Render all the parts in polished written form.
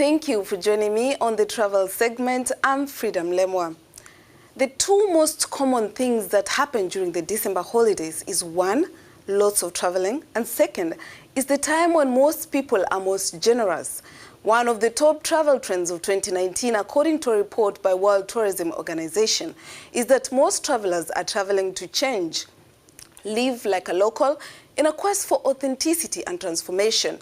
Thank you for joining me on the travel segment. I'm Freedom Lemwa. The two most common things that happen during the December holidays is one, lots of traveling, and second, is the time when most people are most generous. One of the top travel trends of 2019, according to a report by World Tourism Organization, is that most travelers are traveling to change, live like a local, in a quest for authenticity and transformation.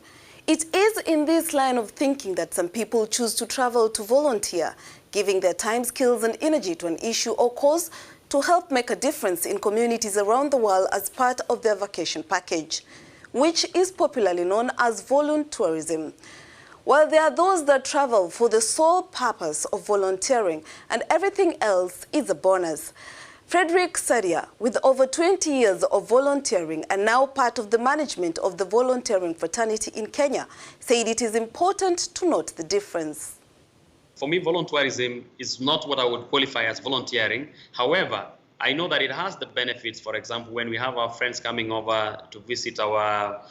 It is in this line of thinking that some people choose to travel to volunteer, giving their time, skills, and energy to an issue or cause to help make a difference in communities around the world as part of their vacation package, which is popularly known as voluntourism. While there are those that travel for the sole purpose of volunteering and everything else is a bonus. Frederick Sadia, with over 20 years of volunteering and now part of the management of the volunteering fraternity in Kenya, said it is important to note the difference. For me, volunteerism is not what I would qualify as volunteering. However, I know that it has the benefits. For example, when we have our friends coming over to visit our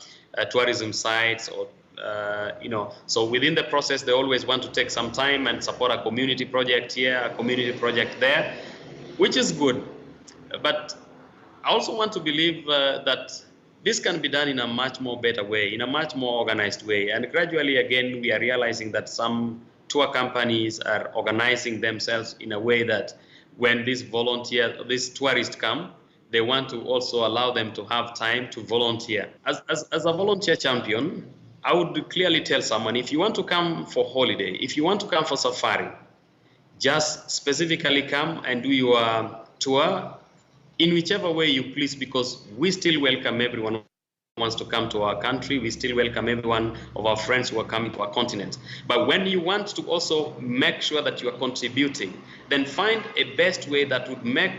tourism sites, or so within the process, they always want to take some time and support a community project here, a community project there, which is good. But I also want to believe that this can be done in a much more better way, in a much more organized way. And gradually, again, we are realizing that some tour companies are organizing themselves in a way that when these tourists come, they want to also allow them to have time to volunteer. As a volunteer champion, I would clearly tell someone, if you want to come for holiday, if you want to come for safari, just specifically come and do your tour in whichever way you please, because we still welcome everyone who wants to come to our country. We still welcome everyone of our friends who are coming to our continent. But when you want to also make sure that you are contributing, then find a best way that would make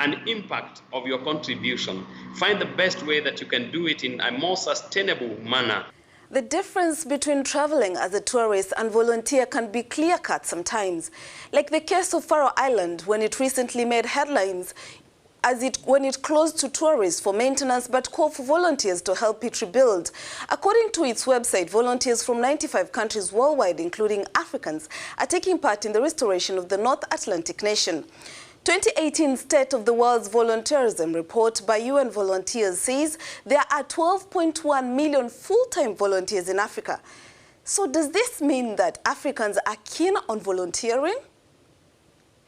an impact of your contribution. Find the best way that you can do it in a more sustainable manner. The difference between traveling as a tourist and volunteer can be clear-cut sometimes, like the case of Faroe Island when it recently made headlines when it closed to tourists for maintenance but called for volunteers to help it rebuild. According to its website, volunteers from 95 countries worldwide, including Africans, are taking part in the restoration of the North Atlantic nation. 2018 State of the World's Volunteerism report by UN Volunteers says there are 12.1 million full-time volunteers in Africa. So does this mean that Africans are keen on volunteering?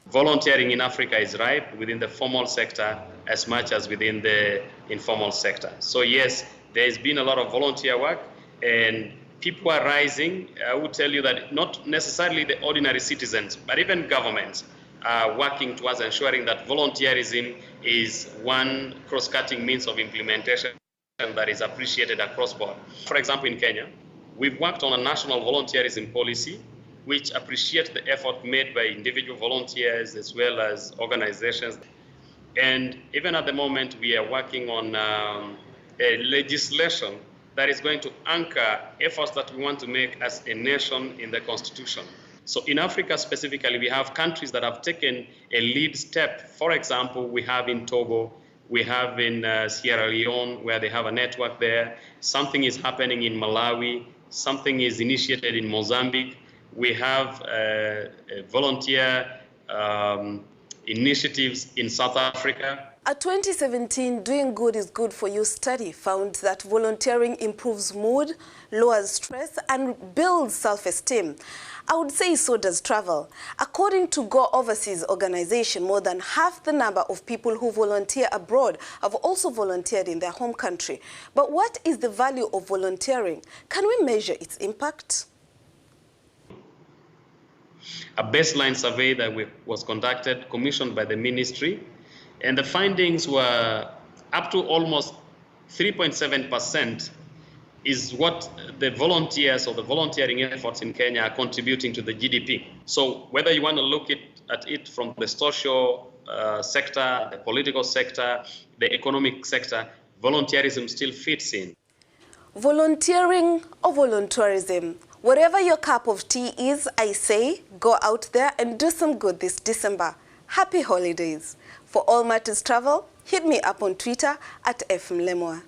Volunteering in Africa is ripe within the formal sector as much as within the informal sector. So yes, there's been a lot of volunteer work and people are rising. I would tell you that not necessarily the ordinary citizens, but even governments are working towards ensuring that volunteerism is one cross-cutting means of implementation that is appreciated across board. For example, in Kenya, we've worked on a national volunteerism policy which appreciates the effort made by individual volunteers as well as organizations. And even at the moment, we are working on a legislation that is going to anchor efforts that we want to make as a nation in the Constitution. So in Africa specifically, we have countries that have taken a lead step. For example, we have in Togo, we have in Sierra Leone, where they have a network there. Something is happening in Malawi. Something is initiated in Mozambique. We have volunteer initiatives in South Africa. A 2017 Doing Good is Good for You study found that volunteering improves mood, lowers stress, and builds self-esteem. I would say so does travel. According to Go Overseas organization, more than half the number of people who volunteer abroad have also volunteered in their home country. But what is the value of volunteering? Can we measure its impact? A baseline survey that was conducted, commissioned by the ministry, and the findings were up to almost 3.7% is what the volunteers or the volunteering efforts in Kenya are contributing to the GDP. So whether you want to look at it from the social sector, the political sector, the economic sector, volunteerism still fits in. Volunteering or voluntourism, whatever your cup of tea is, I say, go out there and do some good this December. Happy holidays. For all matters travel, hit me up on Twitter @FMLemwa.